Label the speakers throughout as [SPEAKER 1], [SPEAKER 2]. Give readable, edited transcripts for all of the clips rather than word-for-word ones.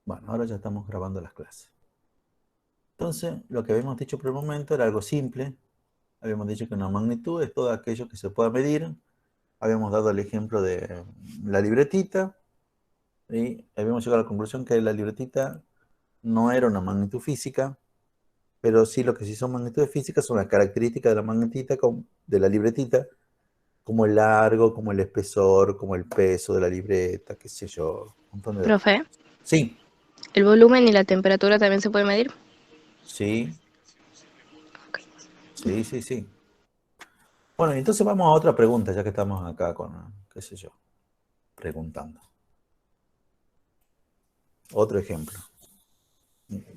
[SPEAKER 1] Bueno, ahora ya estamos grabando las clases. Entonces, lo que habíamos dicho por el momento era algo simple. Habíamos dicho que una magnitud es todo aquello que se pueda medir. Habíamos dado el ejemplo de la libretita y habíamos llegado a la conclusión que la libretita no era una magnitud física, pero sí lo que sí son magnitudes físicas son las características de la magnetita, de la libretita, como el largo, como el espesor, como el peso de la libreta, qué sé yo, un montón de datos.
[SPEAKER 2] Profe,
[SPEAKER 1] Sí,
[SPEAKER 2] ¿el volumen y la temperatura también se puede medir?
[SPEAKER 1] sí, sí, sí, sí. Bueno, entonces vamos a otra pregunta, ya que estamos acá con, qué sé yo, preguntando. Otro ejemplo.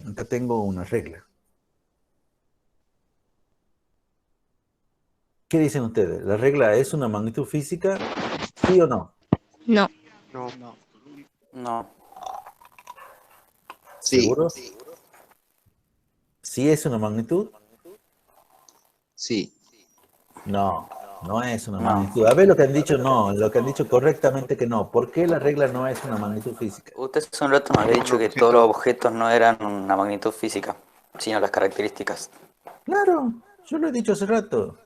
[SPEAKER 1] Acá tengo una regla. ¿Qué dicen ustedes? ¿La regla es una magnitud física? ¿Sí o no?
[SPEAKER 2] No.
[SPEAKER 3] No.
[SPEAKER 4] No,
[SPEAKER 3] Sí,
[SPEAKER 1] ¿Seguros? ¿Sí es una magnitud?
[SPEAKER 3] sí.
[SPEAKER 1] No, no es una
[SPEAKER 4] no.
[SPEAKER 1] magnitud. A ver lo que han dicho no, lo que han dicho correctamente que no. ¿Por qué la regla no es una magnitud física?
[SPEAKER 4] Usted hace un rato me había
[SPEAKER 3] Porque un
[SPEAKER 4] dicho que todos los
[SPEAKER 3] objeto,
[SPEAKER 4] objetos no eran una magnitud física, sino las características.
[SPEAKER 1] Claro, yo lo he dicho hace rato.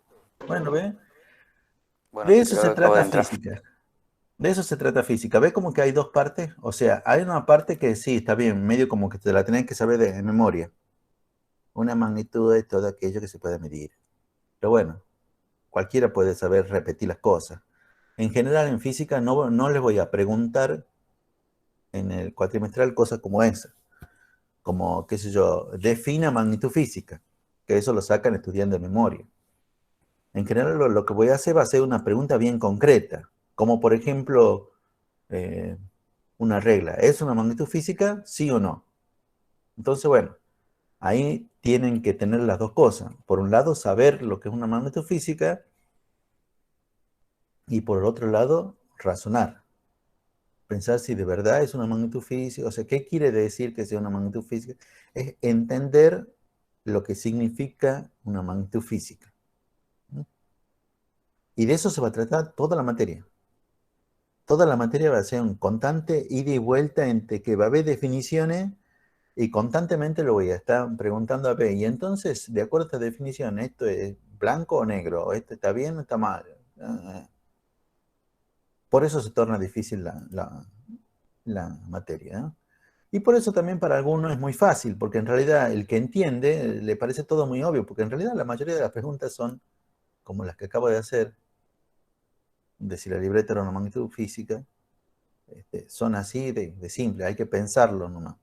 [SPEAKER 1] Bueno, ¿ve?
[SPEAKER 4] Bueno,
[SPEAKER 1] De eso
[SPEAKER 4] creo
[SPEAKER 1] se
[SPEAKER 4] que acabo de
[SPEAKER 1] trata
[SPEAKER 4] entrar.
[SPEAKER 1] física. De eso se trata física. ¿Ves como que hay dos partes? O sea, hay una parte que sí, está bien, medio como que te la tenés que saber de memoria. Una magnitud es todo aquello que se puede medir. Pero bueno, cualquiera puede saber repetir las cosas. En general, en física no les voy a preguntar en el cuatrimestral cosas como esa. Como, qué sé yo, defina magnitud física. Que eso lo sacan estudiando de memoria. En general, lo que voy a hacer va a ser una pregunta bien concreta. Como por ejemplo, eh, una regla. ¿Es una magnitud física? ¿Sí o no? Entonces, bueno, ahí tienen que tener las dos cosas. Por un lado, saber lo que es una magnitud física y por el otro lado, razonar. Pensar si de verdad es una magnitud física. O sea, ¿qué quiere decir que sea una magnitud física? Es entender lo que significa una magnitud física. ¿No? Y de eso se va a tratar toda la materia. Toda la materia va a ser un constante ida y vuelta entre que va a haber definiciones y constantemente lo voy a estar preguntando a ver, y entonces, de acuerdo a esta definición, ¿esto es blanco o negro? ¿Esto está bien o está mal? Por eso se torna difícil la materia, ¿no? Y por eso también para algunos es muy fácil, porque en realidad el que entiende le parece todo muy obvio, porque en realidad la mayoría de las preguntas son como las que acabo de hacer, de si la libreta era una magnitud física, son así de simple, hay que pensarlo nomás.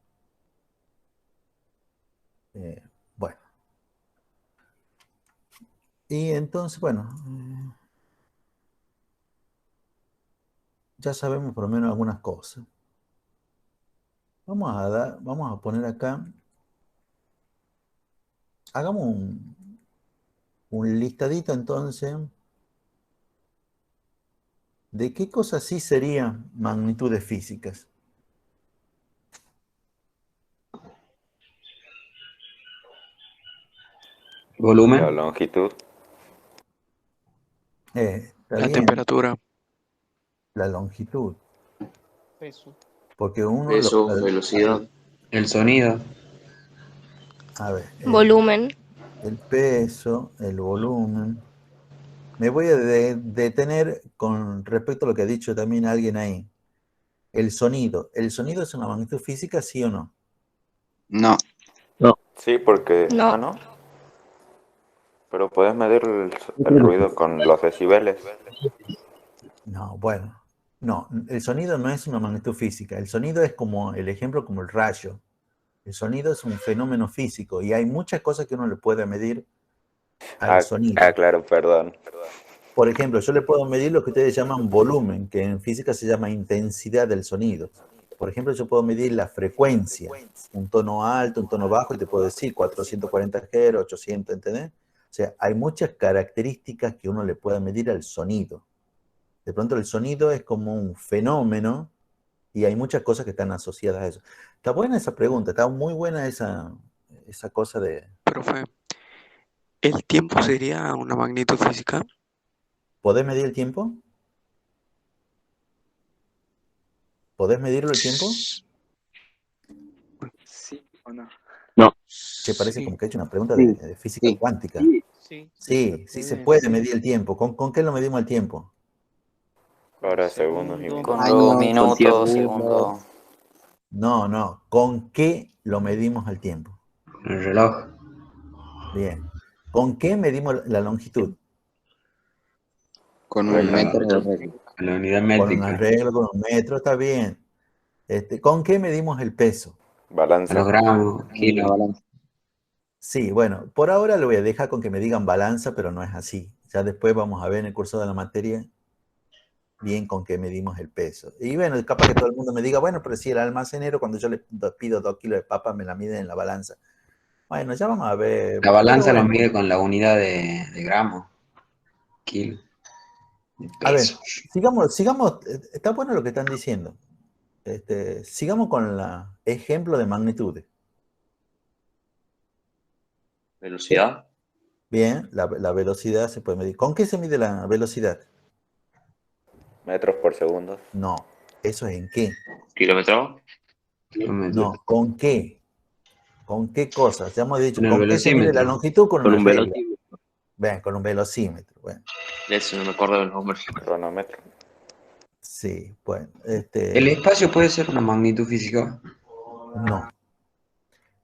[SPEAKER 1] Bueno, y entonces, bueno, ya sabemos por lo menos algunas cosas. Vamos a poner acá, hagamos un listadito entonces de qué cosas sí serían magnitudes físicas.
[SPEAKER 3] volumen,
[SPEAKER 5] La longitud,
[SPEAKER 1] Está
[SPEAKER 6] La
[SPEAKER 1] bien,
[SPEAKER 6] temperatura.
[SPEAKER 1] la longitud,
[SPEAKER 6] Peso.
[SPEAKER 1] porque uno,
[SPEAKER 3] peso, velocidad, el sonido.
[SPEAKER 1] a ver,
[SPEAKER 2] Volumen.
[SPEAKER 1] el peso, el volumen. Me voy a detener con respecto a lo que ha dicho también alguien ahí. El sonido. ¿El sonido es una magnitud física, sí o no?
[SPEAKER 3] No,
[SPEAKER 5] sí, porque...
[SPEAKER 2] No.
[SPEAKER 5] Ah, no, pero puedes medir el ruido con los decibeles.
[SPEAKER 1] No, bueno. No, el sonido no es una magnitud física. El sonido es como el ejemplo, como el rayo. El sonido es un fenómeno físico y hay muchas cosas que uno le puede medir al sonido.
[SPEAKER 5] Claro, perdón.
[SPEAKER 1] Por ejemplo, yo le puedo medir lo que ustedes llaman volumen, que en física se llama intensidad del sonido. Por ejemplo, yo puedo medir la frecuencia, un tono alto, un tono bajo, y te puedo decir 440 Hz, 800, ¿entendés? O sea, hay muchas características que uno le puede medir al sonido. De pronto el sonido es como un fenómeno y hay muchas cosas que están asociadas a eso. Está buena esa pregunta, está muy buena esa cosa de...
[SPEAKER 6] Profe, ¿el tiempo sería una magnitud física?
[SPEAKER 1] ¿Podés medir el tiempo? ¿Podés medirlo el tiempo?
[SPEAKER 7] no?
[SPEAKER 1] Que parece
[SPEAKER 6] Sí,
[SPEAKER 1] como que he hecho una pregunta
[SPEAKER 3] Sí,
[SPEAKER 1] de física
[SPEAKER 3] sí.
[SPEAKER 1] cuántica.
[SPEAKER 6] sí,
[SPEAKER 1] Sí, sí se puede medir el tiempo. ¿Con qué lo medimos el tiempo?
[SPEAKER 5] Ahora segundos y
[SPEAKER 6] segundo.
[SPEAKER 5] minutos.
[SPEAKER 4] Con los
[SPEAKER 3] Años, con
[SPEAKER 4] minutos,
[SPEAKER 3] tiempo.
[SPEAKER 4] segundos.
[SPEAKER 1] No. ¿Con qué lo medimos el tiempo?
[SPEAKER 3] El reloj.
[SPEAKER 1] Bien. ¿Con qué medimos la longitud?
[SPEAKER 3] Con
[SPEAKER 5] Con
[SPEAKER 3] un
[SPEAKER 5] la
[SPEAKER 3] metro.
[SPEAKER 8] Con la unidad
[SPEAKER 1] Con una
[SPEAKER 8] métrica.
[SPEAKER 1] regla, con un metro, está bien. ¿Con qué medimos el peso?
[SPEAKER 3] A
[SPEAKER 5] balanza.
[SPEAKER 3] los gramos,
[SPEAKER 8] Una
[SPEAKER 3] kilos.
[SPEAKER 8] balanza.
[SPEAKER 1] Sí, bueno, por ahora lo voy a dejar con que me digan balanza, pero no es así. Ya después vamos a ver en el curso de la materia bien con qué medimos el peso. Y bueno, capaz que todo el mundo me diga, bueno, pero si el almacenero cuando yo le pido 2 kilos de papa me la mide en la balanza. Bueno, ya vamos a ver.
[SPEAKER 3] La
[SPEAKER 1] Pero
[SPEAKER 3] balanza lo
[SPEAKER 1] bueno,
[SPEAKER 3] mide con la unidad de gramos, kilo, de
[SPEAKER 1] a
[SPEAKER 3] peso.
[SPEAKER 1] ver, sigamos, está bueno lo que están diciendo. Sigamos con el ejemplo de magnitudes.
[SPEAKER 9] Velocidad,
[SPEAKER 1] Bien, la velocidad se puede medir. ¿Con qué se mide la velocidad?
[SPEAKER 5] Metros por segundo.
[SPEAKER 1] No, eso es en qué.
[SPEAKER 9] kilómetro,
[SPEAKER 3] Kilómetro.
[SPEAKER 1] No, ¿con qué? ¿Con qué cosas? Ya hemos dicho,
[SPEAKER 3] Con el
[SPEAKER 1] ¿con qué se mide la
[SPEAKER 3] velocímetro.
[SPEAKER 1] longitud? Con
[SPEAKER 9] con
[SPEAKER 1] una
[SPEAKER 9] un
[SPEAKER 1] regla.
[SPEAKER 9] velocímetro.
[SPEAKER 1] Ven, con un velocímetro. Bueno,
[SPEAKER 9] De eso no me acuerdo del nombre.
[SPEAKER 5] Cronómetro.
[SPEAKER 1] sí, bueno,
[SPEAKER 3] ¿El espacio puede ser una magnitud física?
[SPEAKER 1] no.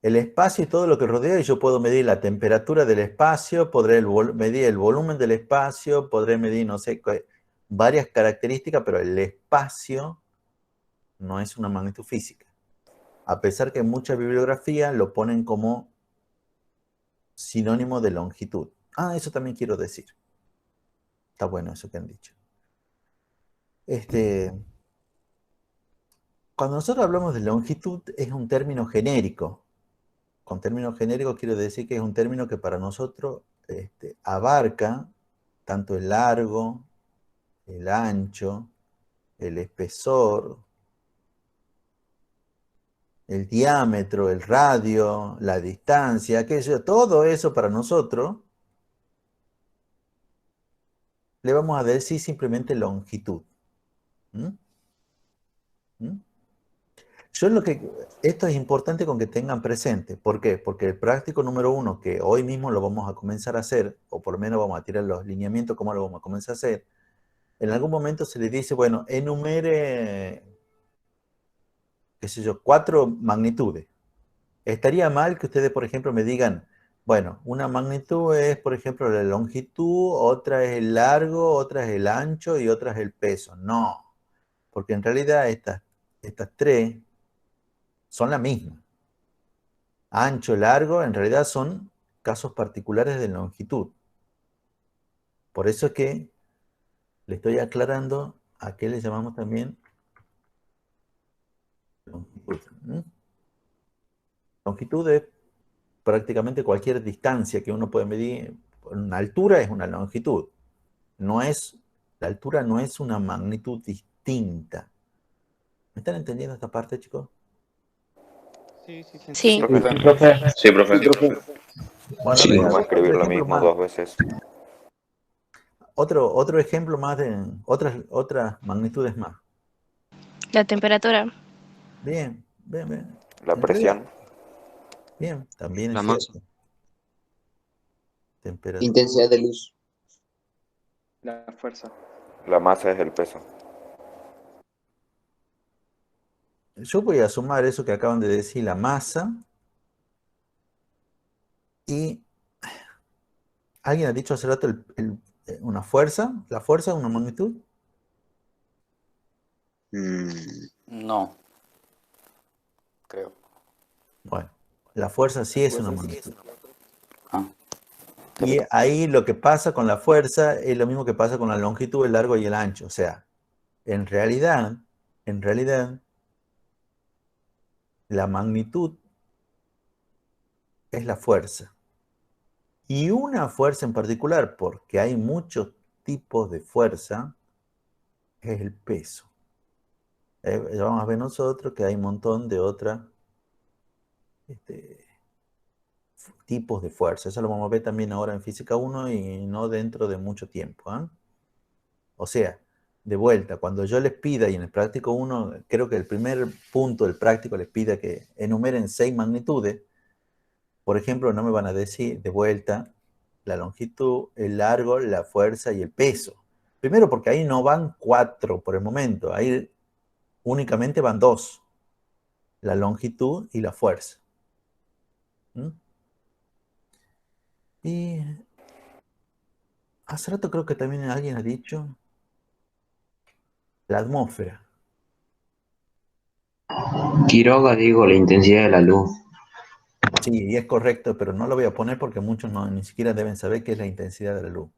[SPEAKER 1] El espacio y todo lo que rodea, y yo puedo medir la temperatura del espacio, podré medir el volumen del espacio, podré medir, no sé, varias características, pero el espacio no es una magnitud física. A pesar que en mucha bibliografía lo ponen como sinónimo de longitud. Ah, eso también quiero decir. Está bueno eso que han dicho. Cuando nosotros hablamos de longitud es un término genérico. Con término genérico quiero decir que es un término que para nosotros abarca tanto el largo, el ancho, el espesor, el diámetro, el radio, la distancia, aquello, todo eso para nosotros le vamos a decir simplemente longitud. ¿Mm? ¿Mm? Esto es importante con que tengan presente. ¿Por qué? Porque el práctico número 1, que hoy mismo lo vamos a comenzar a hacer, o por lo menos vamos a tirar los lineamientos, cómo lo vamos a comenzar a hacer, en algún momento se les dice, bueno, enumere, qué sé yo, 4 magnitudes. Estaría mal que ustedes, por ejemplo, me digan, bueno, una magnitud es, por ejemplo, la longitud, otra es el largo, otra es el ancho y otra es el peso. No, porque en realidad estas 3 son la misma. Ancho, largo, en realidad son casos particulares de longitud. Por eso es que le estoy aclarando a qué le llamamos también longitud. Longitud es prácticamente cualquier distancia que uno puede medir. Una altura es una longitud. La altura no es una magnitud distinta. ¿Me están entendiendo esta parte, chicos?
[SPEAKER 6] Sí, sí, se
[SPEAKER 2] Sí.
[SPEAKER 6] entiende.
[SPEAKER 5] Profe,
[SPEAKER 9] Sí, profe.
[SPEAKER 1] Bueno,
[SPEAKER 3] Sí.
[SPEAKER 1] venga,
[SPEAKER 5] ¿cómo escribir
[SPEAKER 1] otro
[SPEAKER 5] lo
[SPEAKER 1] ejemplo
[SPEAKER 5] mismo
[SPEAKER 1] más.
[SPEAKER 5] 2 veces?
[SPEAKER 1] Otro ejemplo más de otras magnitudes más.
[SPEAKER 2] La temperatura.
[SPEAKER 1] Bien, bien, bien.
[SPEAKER 5] La
[SPEAKER 1] En realidad,
[SPEAKER 5] presión.
[SPEAKER 1] bien, también
[SPEAKER 6] La
[SPEAKER 1] es
[SPEAKER 6] masa.
[SPEAKER 1] cierto. Temperatura.
[SPEAKER 3] Intensidad de luz.
[SPEAKER 7] La fuerza.
[SPEAKER 5] La masa es el peso.
[SPEAKER 1] Yo voy a sumar eso que acaban de decir, la masa. Y alguien ha dicho hace rato una fuerza. ¿La fuerza es una magnitud?
[SPEAKER 4] No, creo.
[SPEAKER 1] Bueno, la fuerza sí es una magnitud.
[SPEAKER 4] Ah,
[SPEAKER 1] Y ahí lo que pasa con la fuerza es lo mismo que pasa con la longitud, el largo y el ancho. O sea, en realidad, la magnitud es la fuerza. Y una fuerza en particular, porque hay muchos tipos de fuerza, es el peso. Ya vamos a ver nosotros que hay un montón de otros tipos de fuerza. Eso lo vamos a ver también ahora en Física 1 y no dentro de mucho tiempo. O sea, de vuelta, cuando yo les pida, y en el práctico 1, creo que el primer punto del práctico les pida que enumeren 6 magnitudes, Por ejemplo, no me van a decir de vuelta la longitud, el largo, la fuerza y el peso. Primero porque ahí no van 4 por el momento, ahí únicamente van 2, la longitud y la fuerza. ¿Mm? Y hace rato creo que también alguien ha dicho la atmósfera.
[SPEAKER 3] Quiroga, digo, la intensidad de la luz.
[SPEAKER 1] Sí, y es correcto, pero no lo voy a poner porque muchos ni siquiera deben saber qué es la intensidad de la luz.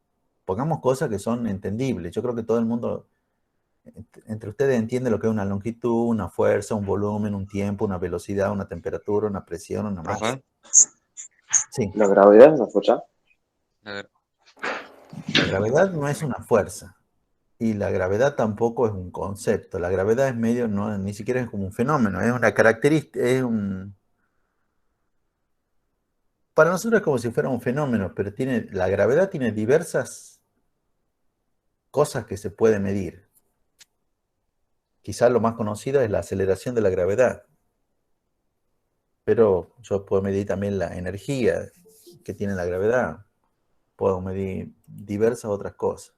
[SPEAKER 1] Pongamos cosas que son entendibles. Yo creo que todo el mundo, entre ustedes, entiende lo que es una longitud, una fuerza, un volumen, un tiempo, una velocidad, una temperatura, una presión, una masa.
[SPEAKER 9] Profe,
[SPEAKER 1] Sí,
[SPEAKER 9] ¿la gravedad me escucha?
[SPEAKER 6] A ver,
[SPEAKER 1] la gravedad no es una fuerza y la gravedad tampoco es un concepto. La gravedad es medio, no, ni siquiera es como un fenómeno, es una característica, para nosotros es como si fuera un fenómeno, pero la gravedad tiene diversas cosas que se pueden medir. Quizás lo más conocido es la aceleración de la gravedad, pero yo puedo medir también la energía que tiene la gravedad. Puedo medir diversas otras cosas.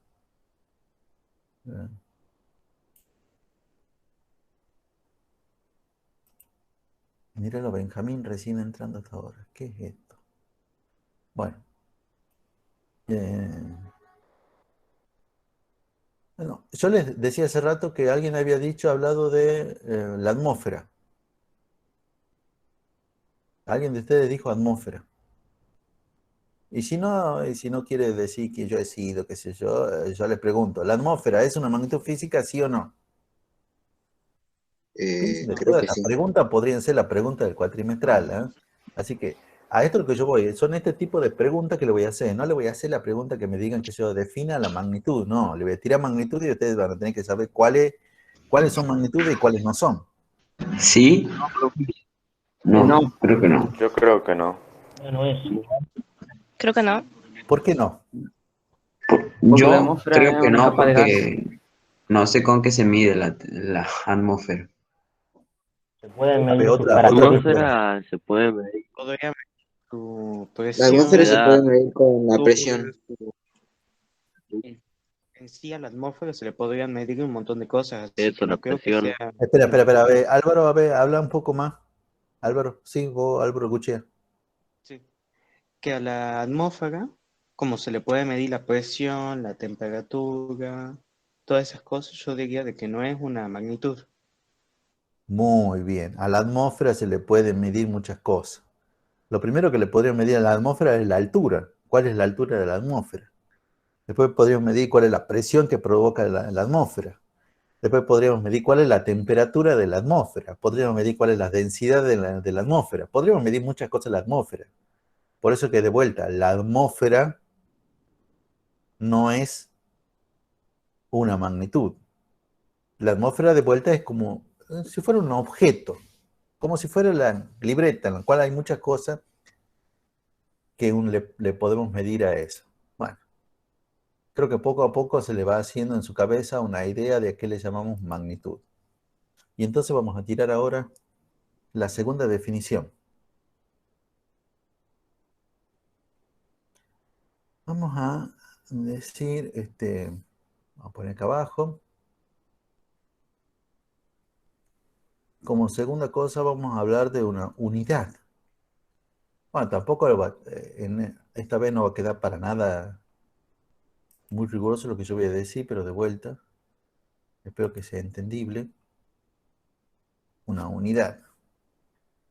[SPEAKER 1] Míralo, Benjamín recién entrando hasta ahora. ¿Qué es esto? Bueno. Bueno, yo les decía hace rato que alguien había hablado de la atmósfera. Alguien de ustedes dijo atmósfera. Y si no quiere decir que yo he sido, qué sé yo le pregunto, ¿la atmósfera es una magnitud física, sí o no? Piensen que
[SPEAKER 3] Creo
[SPEAKER 1] todas
[SPEAKER 3] que
[SPEAKER 1] las
[SPEAKER 3] sí.
[SPEAKER 1] preguntas podrían ser la pregunta del cuatrimestral, ¿eh? Así que a esto es lo que yo voy, son este tipo de preguntas que le voy a hacer. No le voy a hacer la pregunta que me digan que yo defina la magnitud, no, le voy a tirar magnitud y ustedes van a tener que saber cuáles son magnitudes y cuáles no son.
[SPEAKER 3] ¿Sí? No, creo que no.
[SPEAKER 5] Yo creo que no.
[SPEAKER 2] Creo que no.
[SPEAKER 1] ¿Por qué no?
[SPEAKER 3] Yo
[SPEAKER 8] la atmósfera
[SPEAKER 3] creo
[SPEAKER 8] es
[SPEAKER 3] que
[SPEAKER 8] una
[SPEAKER 3] no
[SPEAKER 8] capa de gas.
[SPEAKER 3] porque no sé con qué se mide la atmósfera.
[SPEAKER 8] Se pueden
[SPEAKER 1] A ver,
[SPEAKER 8] medir sus
[SPEAKER 1] otra
[SPEAKER 10] La
[SPEAKER 8] características.
[SPEAKER 10] atmósfera se puede medir
[SPEAKER 6] podría medir tu
[SPEAKER 3] La atmósfera se puede
[SPEAKER 10] humedad.
[SPEAKER 6] presión,
[SPEAKER 3] medir con la
[SPEAKER 6] tu-
[SPEAKER 3] presión.
[SPEAKER 6] en sí a la atmósfera se le podrían medir un montón de cosas, así
[SPEAKER 10] Eso,
[SPEAKER 6] que
[SPEAKER 10] la
[SPEAKER 6] no creo que
[SPEAKER 10] presión.
[SPEAKER 6] sea
[SPEAKER 1] Espera,
[SPEAKER 6] una
[SPEAKER 1] a ver,
[SPEAKER 6] cuestión.
[SPEAKER 1] Álvaro, a ver, habla un poco más. Álvaro, sí, vos, Álvaro Guchea.
[SPEAKER 6] Sí. Que a la atmósfera, como se le puede medir la presión, la temperatura, todas esas cosas, yo diría de que no es una magnitud.
[SPEAKER 1] Muy bien, a la atmósfera se le pueden medir muchas cosas. Lo primero que le podrían medir a la atmósfera es la altura. ¿Cuál es la altura de la atmósfera? Después podríamos medir cuál es la presión que provoca la atmósfera. Después podríamos medir cuál es la temperatura de la atmósfera. Podríamos medir cuál es la densidad de la atmósfera. Podríamos medir muchas cosas de la atmósfera. Por eso que de vuelta, la atmósfera no es una magnitud. La atmósfera de vuelta es como si fuera un objeto, como si fuera la libreta en la cual hay muchas cosas que le podemos medir a eso. Bueno, creo que poco a poco se le va haciendo en su cabeza una idea de a qué le llamamos magnitud. Y entonces vamos a tirar ahora la segunda definición. Vamos a decir, vamos a poner acá abajo. Como segunda cosa vamos a hablar de una unidad. Bueno, tampoco esta vez no va a quedar para nada muy riguroso lo que yo voy a decir, pero de vuelta, espero que sea entendible. Una unidad.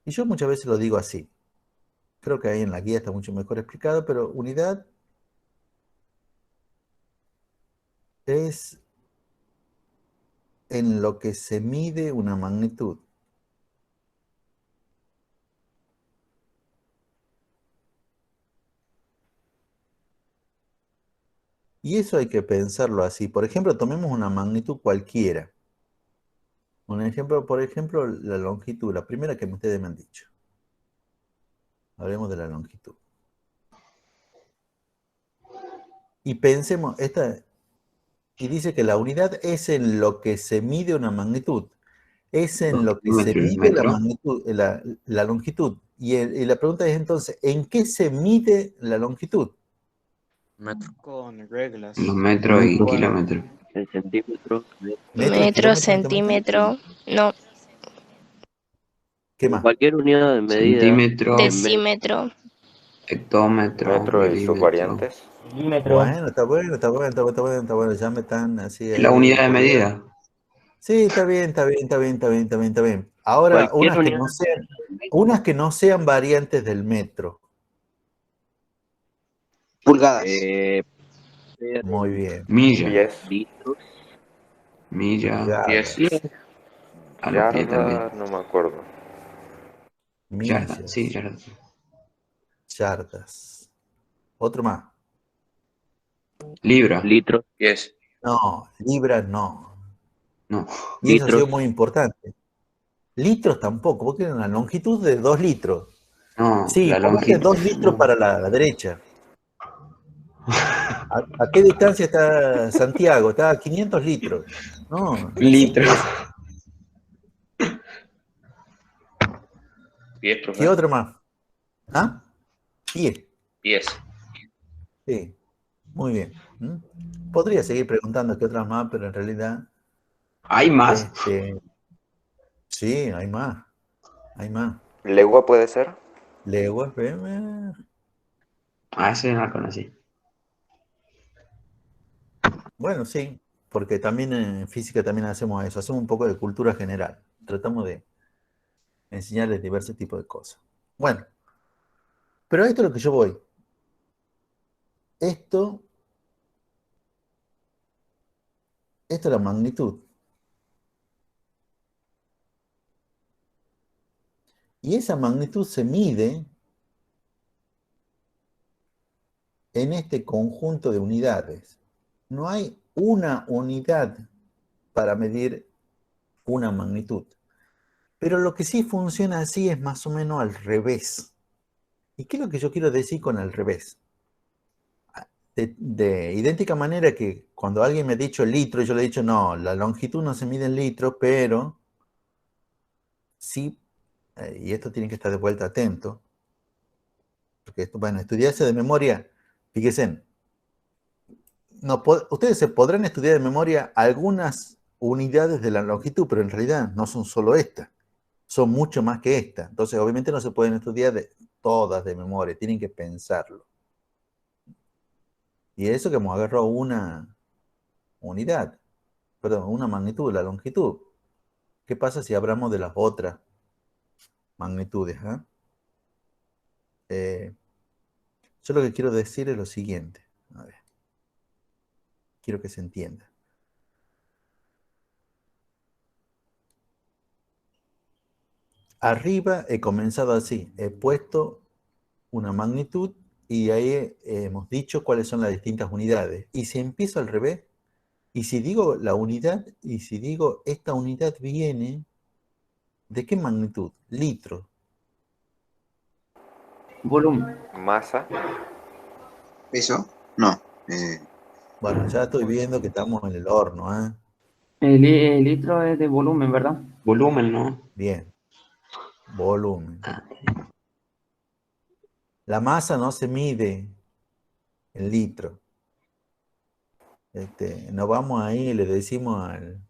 [SPEAKER 1] Y yo muchas veces lo digo así. Creo que ahí en la guía está mucho mejor explicado, pero unidad es en lo que se mide una magnitud. Y eso hay que pensarlo así. Por ejemplo, tomemos una magnitud cualquiera. Un ejemplo, por ejemplo, la longitud, la primera que ustedes me han dicho. Hablemos de la longitud. Y pensemos, y dice que la unidad es en lo que se mide una magnitud. Es en lo que se mide la magnitud, la longitud. Y la pregunta es entonces, ¿en qué se mide la longitud?
[SPEAKER 3] Metro.
[SPEAKER 6] Con reglas.
[SPEAKER 3] Los metros y
[SPEAKER 6] Igual.
[SPEAKER 3] kilómetros.
[SPEAKER 9] En centímetros.
[SPEAKER 2] Metro,
[SPEAKER 1] kilómetro,
[SPEAKER 2] centímetro. No,
[SPEAKER 1] ¿qué más?
[SPEAKER 9] Cualquier unidad de medida.
[SPEAKER 3] Centímetro,
[SPEAKER 2] decímetro.
[SPEAKER 3] hectómetro,
[SPEAKER 5] Metro y sus
[SPEAKER 3] milímetro.
[SPEAKER 5] variantes.
[SPEAKER 8] Milímetro.
[SPEAKER 1] Bueno, está bueno, está bueno, está bueno, está bueno, está bueno. Ya me están así
[SPEAKER 3] Es la
[SPEAKER 1] ahí
[SPEAKER 3] unidad de
[SPEAKER 1] un poco ya.
[SPEAKER 3] medida.
[SPEAKER 1] Sí, está bien, está bien, está bien, está bien, está bien, está bien. Ahora,
[SPEAKER 9] Cualquier unidad.
[SPEAKER 1] unas que no sean variantes del metro.
[SPEAKER 6] Pulgadas.
[SPEAKER 1] Muy bien.
[SPEAKER 3] Milla.
[SPEAKER 5] Pies.
[SPEAKER 9] Litros.
[SPEAKER 3] Milla.
[SPEAKER 1] Pulgadas,
[SPEAKER 9] Pies.
[SPEAKER 3] A los pies también.
[SPEAKER 5] Yardas, no me acuerdo.
[SPEAKER 3] Yarda,
[SPEAKER 1] millas,
[SPEAKER 3] sí, yarda.
[SPEAKER 1] yardas. Otro más.
[SPEAKER 3] Libra.
[SPEAKER 9] Litros. Pies.
[SPEAKER 1] No, libras no.
[SPEAKER 3] No.
[SPEAKER 1] Y eso ha sido
[SPEAKER 9] Litros.
[SPEAKER 1] muy importante. Litros tampoco, porque tiene una longitud de 2 litros.
[SPEAKER 3] No,
[SPEAKER 1] Sí,
[SPEAKER 3] la
[SPEAKER 1] póngale
[SPEAKER 3] longitud.
[SPEAKER 1] 2 litros
[SPEAKER 3] No.
[SPEAKER 1] para la derecha. ¿A qué distancia está Santiago? Está a 500 litros. No, no existe
[SPEAKER 3] Litro.
[SPEAKER 1] eso.
[SPEAKER 9] Pies,
[SPEAKER 1] ¿Qué
[SPEAKER 9] profe.
[SPEAKER 1] otro más? ¿Ah? Pie.
[SPEAKER 9] Pies.
[SPEAKER 1] Sí, muy bien. Podría seguir preguntando qué otras más, pero en realidad,
[SPEAKER 3] Hay más.
[SPEAKER 1] sí, hay más. Hay más.
[SPEAKER 5] ¿Legua puede ser?
[SPEAKER 1] Leguas,
[SPEAKER 3] Ese no la conocí.
[SPEAKER 1] bueno, sí, porque también en física también hacemos eso, hacemos un poco de cultura general. Tratamos de enseñarles diversos tipos de cosas. Bueno, pero esto es lo que yo voy. Esto es la magnitud. Y esa magnitud se mide en este conjunto de unidades. No hay una unidad para medir una magnitud. Pero lo que sí funciona así es más o menos al revés. ¿Y qué es lo que yo quiero decir con al revés? De idéntica manera que cuando alguien me ha dicho litro, yo le he dicho, no, la longitud no se mide en litros, pero sí, y esto tienen que estar de vuelta atento, porque esto, bueno, estudiarse de memoria, fíjense, no, ustedes se podrán estudiar de memoria algunas unidades de la longitud, pero en realidad no son solo estas, son mucho más que estas. Entonces, obviamente no se pueden estudiar todas de memoria, tienen que pensarlo. Y eso que hemos agarrado una unidad, perdón, una magnitud, la longitud. ¿Qué pasa si hablamos de las otras magnitudes? Yo lo que quiero decir es lo siguiente. A ver, quiero que se entienda. Arriba he comenzado así, he puesto una magnitud y ahí hemos dicho cuáles son las distintas unidades. Y si empiezo al revés, y si digo la unidad, y si digo esta unidad viene, ¿de qué magnitud? Litro.
[SPEAKER 3] Volumen.
[SPEAKER 5] Masa.
[SPEAKER 10] ¿Peso? No.
[SPEAKER 1] Bueno, ya estoy viendo que estamos en el horno, ¿eh?
[SPEAKER 11] El litro es de volumen, ¿verdad?
[SPEAKER 3] Volumen, ¿no?
[SPEAKER 1] Bien. Volumen.
[SPEAKER 3] Ah,
[SPEAKER 1] La masa no se mide en litro. Nos vamos ahí y le decimos al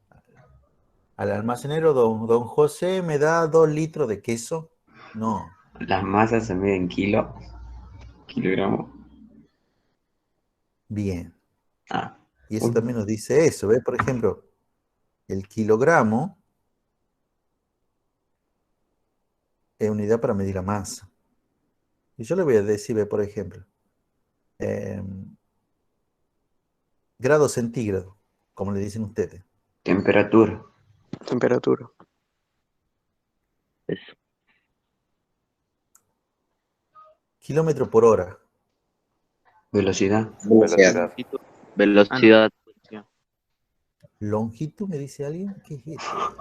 [SPEAKER 1] almacenero, don José, ¿me da 2 litros de queso? No.
[SPEAKER 3] las masas se miden en kilogramos.
[SPEAKER 1] Bien.
[SPEAKER 3] Ah.
[SPEAKER 1] Y eso también nos dice eso. ¿Ves? Por ejemplo, el kilogramo es unidad para medir la masa. Y yo le voy a decir, por ejemplo, grado centígrado, como le dicen ustedes.
[SPEAKER 3] Temperatura.
[SPEAKER 7] Temperatura.
[SPEAKER 9] Eso.
[SPEAKER 1] Kilómetro por hora.
[SPEAKER 3] Velocidad.
[SPEAKER 5] Velocidad.
[SPEAKER 9] Velocidad.
[SPEAKER 1] Longitud, me dice alguien. ¿Qué es esto?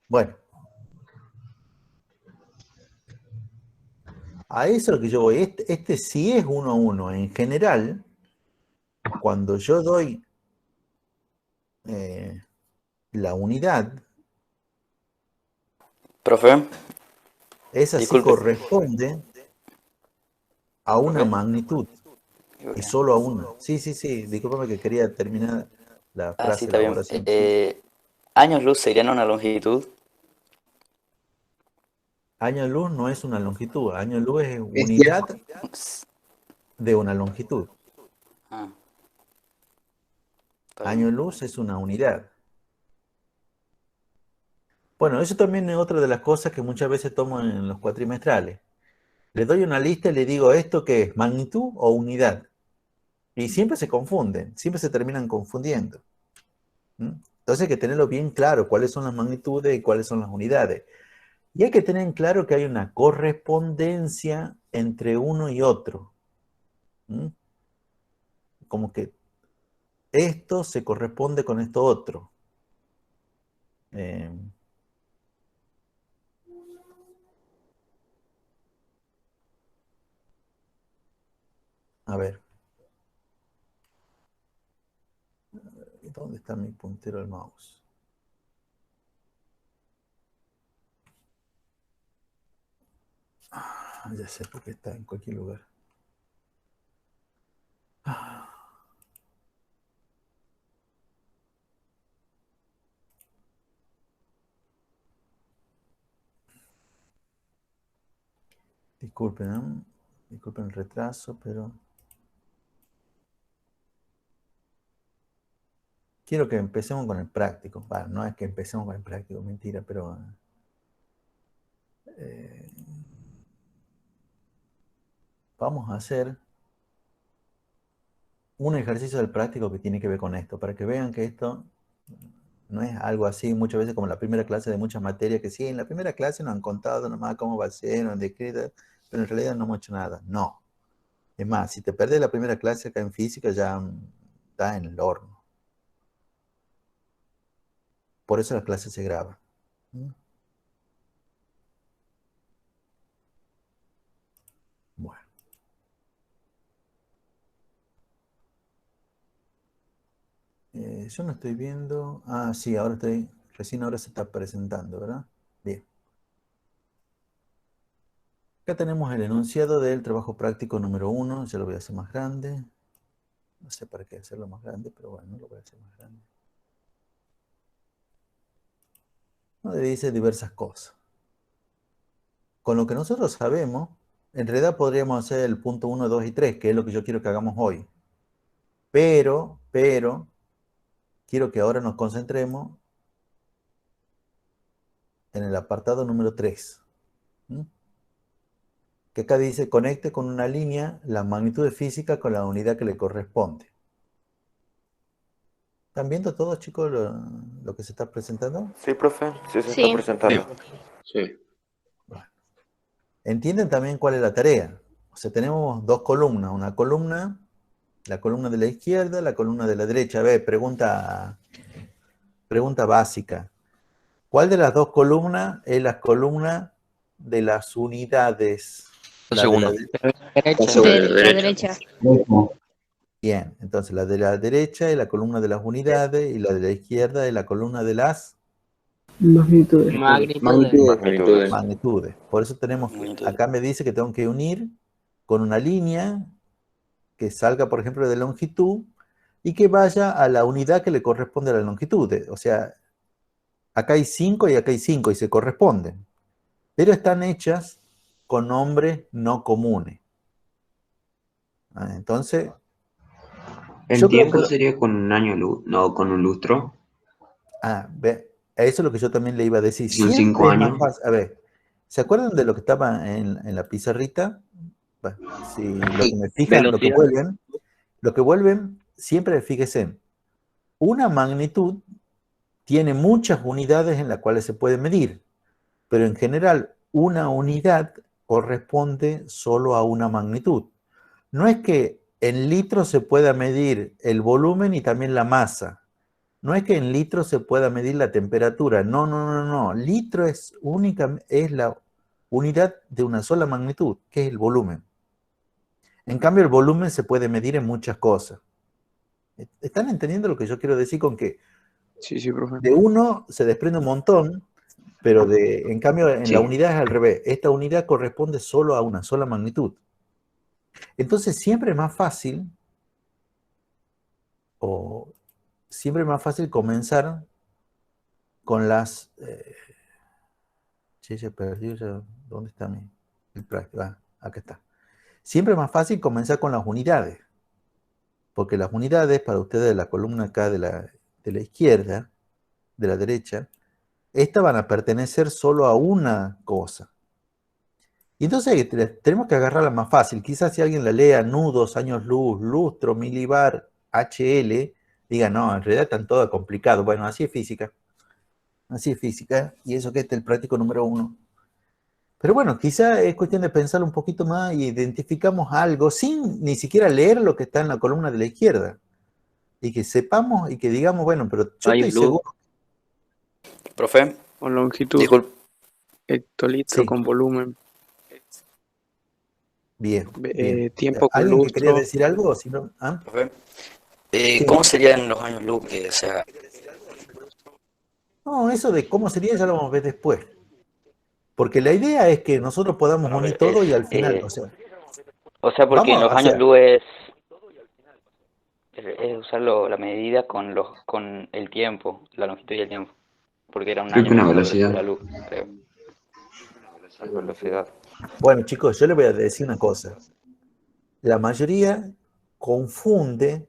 [SPEAKER 1] Bueno. A eso es lo que yo voy. Este sí es 1 a 1. En general, cuando yo doy la unidad,
[SPEAKER 4] Profe,
[SPEAKER 1] Esa sí
[SPEAKER 4] disculpe.
[SPEAKER 1] corresponde a una
[SPEAKER 4] ¿Profe?
[SPEAKER 1] magnitud y solo a una. Sí, sí, sí, discúlpame que quería terminar la
[SPEAKER 4] Ah, sí,
[SPEAKER 1] frase,
[SPEAKER 4] está
[SPEAKER 1] la
[SPEAKER 4] bien.
[SPEAKER 1] oración.
[SPEAKER 4] ¿Años luz serían una longitud?
[SPEAKER 1] Año luz no es una longitud, año luz es
[SPEAKER 10] Es
[SPEAKER 1] unidad de una longitud.
[SPEAKER 4] Ah, está
[SPEAKER 1] Año
[SPEAKER 4] bien.
[SPEAKER 1] luz es una unidad. Bueno, eso también es otra de las cosas que muchas veces tomo en los cuatrimestrales. Le doy una lista y le digo, ¿esto qué es? ¿Magnitud o unidad? Y siempre se confunden, siempre se terminan confundiendo. ¿Mm? Entonces hay que tenerlo bien claro, cuáles son las magnitudes y cuáles son las unidades. Y hay que tener en claro que hay una correspondencia entre uno y otro. ¿Mm? Como que esto se corresponde con esto otro. A ver. ¿Dónde está mi puntero del mouse? Ya sé por qué está en cualquier lugar. Disculpen, ¿eh? Disculpen el retraso, pero quiero que empecemos con el práctico. Bueno, no es que empecemos con el práctico, mentira, pero vamos a hacer un ejercicio del práctico que tiene que ver con esto, para que vean que esto no es algo así muchas veces como la primera clase de muchas materias, que sí, en la primera clase nos han contado nomás cómo va a ser, nos han descrito, pero en realidad no hemos hecho nada. No. Es más, si te perdés la primera clase acá en física, ya está en el horno. Por eso la clase se graba. Bueno. Yo no estoy viendo. Ah, sí, ahora estoy. Recién ahora se está presentando, ¿verdad? Bien. Acá tenemos el enunciado del trabajo práctico número 1. Ya lo voy a hacer más grande. No sé para qué hacerlo más grande, pero bueno, lo voy a hacer más grande. Donde dice diversas cosas. Con lo que nosotros sabemos, en realidad podríamos hacer el punto 1, 2 y 3, que es lo que yo quiero que hagamos hoy. Pero, quiero que ahora nos concentremos en el apartado número 3. Que acá dice, conecte con una línea la magnitud física con la unidad que le corresponde. ¿Están viendo todos, chicos, lo que se está presentando?
[SPEAKER 5] Sí, profe, sí se
[SPEAKER 2] Sí.
[SPEAKER 5] está presentando.
[SPEAKER 3] Sí.
[SPEAKER 1] Bueno. ¿Entienden también cuál es la tarea? O sea, tenemos dos columnas. Una columna, la columna de la izquierda, la columna de la derecha. A ver, pregunta básica. ¿Cuál de las dos columnas es la columna de las unidades?
[SPEAKER 9] La segunda.
[SPEAKER 2] La derecha.
[SPEAKER 1] Bien, entonces la de la derecha es la columna de las unidades y la de la izquierda es la columna de las
[SPEAKER 11] Magnitudes.
[SPEAKER 1] magnitudes. Por eso tenemos que, acá me dice que tengo que unir con una línea que salga, por ejemplo, de longitud y que vaya a la unidad que le corresponde a la longitud. O sea, acá hay 5 y acá hay 5 y se corresponden, pero están hechas con nombres no comunes. Entonces,
[SPEAKER 3] ¿El tiempo sería con un año luz, no con un lustro?
[SPEAKER 1] Eso es lo que yo también le iba a decir.
[SPEAKER 3] Son
[SPEAKER 1] Siempre
[SPEAKER 3] 5
[SPEAKER 1] es más
[SPEAKER 3] años.
[SPEAKER 1] fácil. A ver, ¿se acuerdan de lo que estaba en la pizarrita? Bueno, si lo que me fijan, lo que vuelven, siempre fíjense, una magnitud tiene muchas unidades en las cuales se puede medir, pero en general una unidad corresponde solo a una magnitud. No es que en litros se pueda medir el volumen y también la masa. No es que en litros se pueda medir la temperatura. No. Litro es la unidad de una sola magnitud, que es el volumen. En cambio, el volumen se puede medir en muchas cosas. ¿Están entendiendo lo que yo quiero decir con que
[SPEAKER 7] Sí, profe.
[SPEAKER 1] de uno se desprende un montón Pero en cambio, en
[SPEAKER 3] Sí.
[SPEAKER 1] la unidad es al revés. Esta unidad corresponde solo a una sola magnitud. Entonces, siempre es más fácil, comenzar con las... se perdió ya. ¿Dónde está el práctico? Acá está. Siempre es más fácil comenzar con las unidades. Porque las unidades, para ustedes, de la columna acá de la izquierda, de la derecha, estas van a pertenecer solo a una cosa. Y entonces tenemos que agarrarla más fácil. Quizás si alguien la lea, nudos, años luz, lustro, milibar, HL, diga, no, en realidad están todas complicadas. Bueno, así es física. Así es física. Y eso que es el práctico número 1. Pero bueno, quizá es cuestión de pensar un poquito más y identificamos algo sin ni siquiera leer lo que está en la columna de la izquierda. Y que sepamos y que digamos, bueno, pero yo estoy seguro.
[SPEAKER 4] Profe,
[SPEAKER 7] Con longitud,
[SPEAKER 4] disculpe.
[SPEAKER 7] hectolitro
[SPEAKER 1] Sí.
[SPEAKER 7] con volumen,
[SPEAKER 1] Bien, bien.
[SPEAKER 7] tiempo con
[SPEAKER 1] ¿Alguien que quería
[SPEAKER 7] lustro.
[SPEAKER 1] decir algo? Si no, ¿ah?
[SPEAKER 4] Profe,
[SPEAKER 1] Sí.
[SPEAKER 4] ¿cómo serían los años luz? O sea,
[SPEAKER 1] No, eso de cómo sería ya lo vamos a ver después. Porque la idea es que nosotros podamos
[SPEAKER 4] bueno,
[SPEAKER 1] unir todo y al final,
[SPEAKER 4] o sea, porque en
[SPEAKER 1] vamos,
[SPEAKER 4] los años luz es usar la medida con el tiempo, la longitud y el tiempo. Porque era un
[SPEAKER 3] Creo
[SPEAKER 4] año
[SPEAKER 3] que una
[SPEAKER 4] más
[SPEAKER 3] velocidad.
[SPEAKER 4] de la luz, creo.
[SPEAKER 5] Es velocidad.
[SPEAKER 1] Bueno, chicos, yo les voy a decir una cosa. La mayoría confunde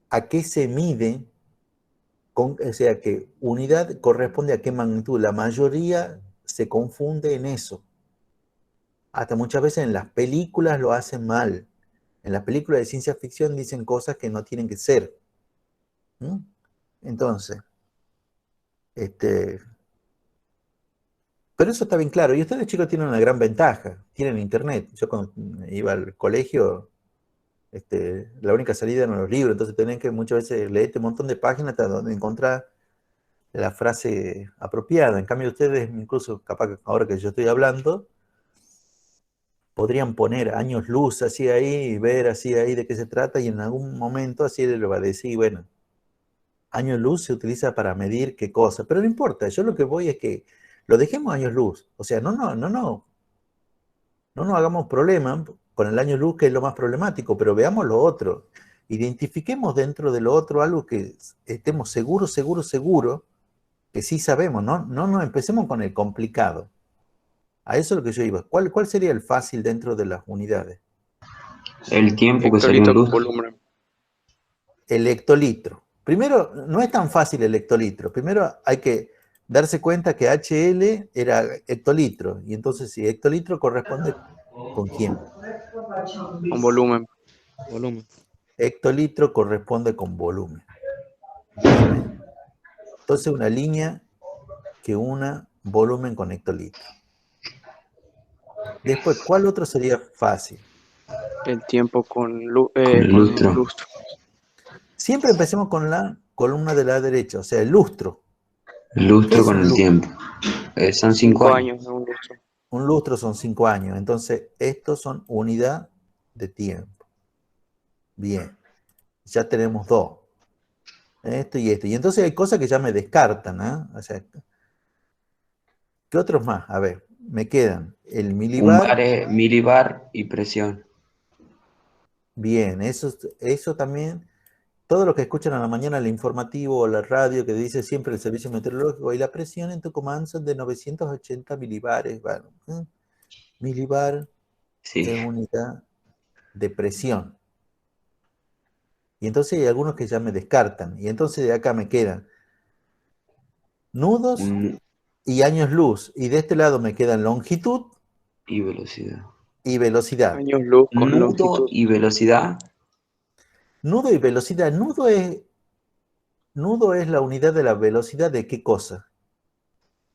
[SPEAKER 1] a qué se mide, o sea, que unidad corresponde a qué magnitud. La mayoría se confunde en eso. Hasta muchas veces en las películas lo hacen mal. En las películas de ciencia ficción dicen cosas que no tienen que ser. ¿Mm? Entonces, pero eso está bien claro. Y ustedes, chicos, tienen una gran ventaja. Tienen internet. Yo cuando iba al colegio, la única salida eran los libros. Entonces tenían que muchas veces leer un montón de páginas hasta donde encontrar la frase apropiada. En cambio, ustedes, incluso capaz que ahora que yo estoy hablando, podrían poner años luz así ahí y ver así ahí de qué se trata y en algún momento así le va a decir, bueno, años luz se utiliza para medir qué cosa, pero no importa, yo lo que voy es que lo dejemos años luz, o sea, no nos hagamos problema con el año luz que es lo más problemático, pero veamos lo otro, identifiquemos dentro de lo otro algo que estemos seguros que sí sabemos, no nos empecemos con el complicado. A eso es lo que yo iba. ¿Cuál sería el fácil dentro de las unidades?
[SPEAKER 3] El tiempo que sería un
[SPEAKER 7] Hectolitro con
[SPEAKER 3] lustro.
[SPEAKER 7] volumen.
[SPEAKER 1] El hectolitro. Primero, no es tan fácil el hectolitro. Primero hay que darse cuenta que HL era hectolitro. Y entonces, si hectolitro corresponde con quién.
[SPEAKER 7] Con volumen. Volumen.
[SPEAKER 1] Hectolitro corresponde con volumen. Bien. Entonces, una línea que una volumen con hectolitro. Después, ¿cuál otro sería fácil?
[SPEAKER 7] El tiempo con
[SPEAKER 3] lustro.
[SPEAKER 7] lustro.
[SPEAKER 1] Siempre empecemos con la columna de la derecha, o sea, el lustro.
[SPEAKER 3] El lustro
[SPEAKER 1] ¿Qué es
[SPEAKER 3] con
[SPEAKER 1] un
[SPEAKER 3] el
[SPEAKER 1] lustro?
[SPEAKER 3] tiempo. Son 5 años.
[SPEAKER 7] de un lustro.
[SPEAKER 1] Un lustro son 5 años, entonces estos son unidad de tiempo. Bien, ya tenemos 2. Esto y esto. Y entonces hay cosas que ya me descartan, ¿eh? O sea, ¿qué otros más? A ver, me quedan el
[SPEAKER 3] Un
[SPEAKER 1] milibar.
[SPEAKER 3] bar es milibar y presión.
[SPEAKER 1] Bien, eso también. Todo lo que escuchan a la mañana el informativo o la radio que dice siempre el servicio meteorológico y la presión en Tucumán son de 980 milibares. Bueno, milibar
[SPEAKER 3] Sí.
[SPEAKER 1] es unidad de presión. Y entonces hay algunos que ya me descartan. Y entonces de acá me quedan nudos y años luz. Y de este lado me quedan longitud
[SPEAKER 3] y velocidad.
[SPEAKER 1] Y velocidad.
[SPEAKER 7] Años luz con
[SPEAKER 3] Nudo
[SPEAKER 7] longitud.
[SPEAKER 3] y velocidad.
[SPEAKER 1] Nudo y velocidad. Nudo es la unidad de la velocidad de qué cosa.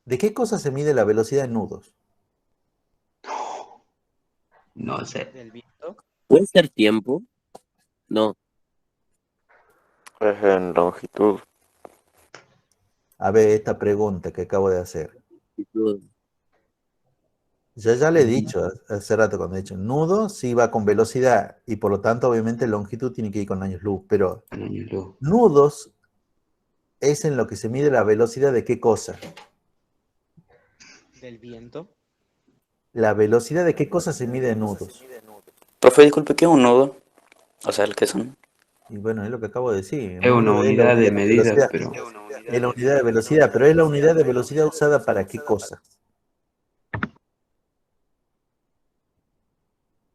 [SPEAKER 1] ¿De qué cosa se mide la velocidad en nudos?
[SPEAKER 3] No sé.
[SPEAKER 7] ¿Del viento?
[SPEAKER 9] ¿Puede ser tiempo? No.
[SPEAKER 5] Es en longitud.
[SPEAKER 1] A ver, esta pregunta que acabo de hacer. Ya le he dicho hace rato cuando he dicho nudo, sí va con velocidad y por lo tanto obviamente longitud tiene que ir con años luz, pero nudos es en lo que se mide la velocidad de qué cosa.
[SPEAKER 6] del viento.
[SPEAKER 1] ¿La velocidad de qué cosa se mide en nudos?
[SPEAKER 4] Profe, disculpe, ¿qué es un nudo? O sea, ¿qué son?
[SPEAKER 1] Y bueno, es lo que acabo de decir.
[SPEAKER 3] Es una
[SPEAKER 1] Nudo es la
[SPEAKER 3] unidad de
[SPEAKER 1] unidad de
[SPEAKER 3] medida,
[SPEAKER 1] velocidad.
[SPEAKER 3] pero
[SPEAKER 1] Es la unidad de velocidad, pero es la unidad de velocidad usada para qué cosa.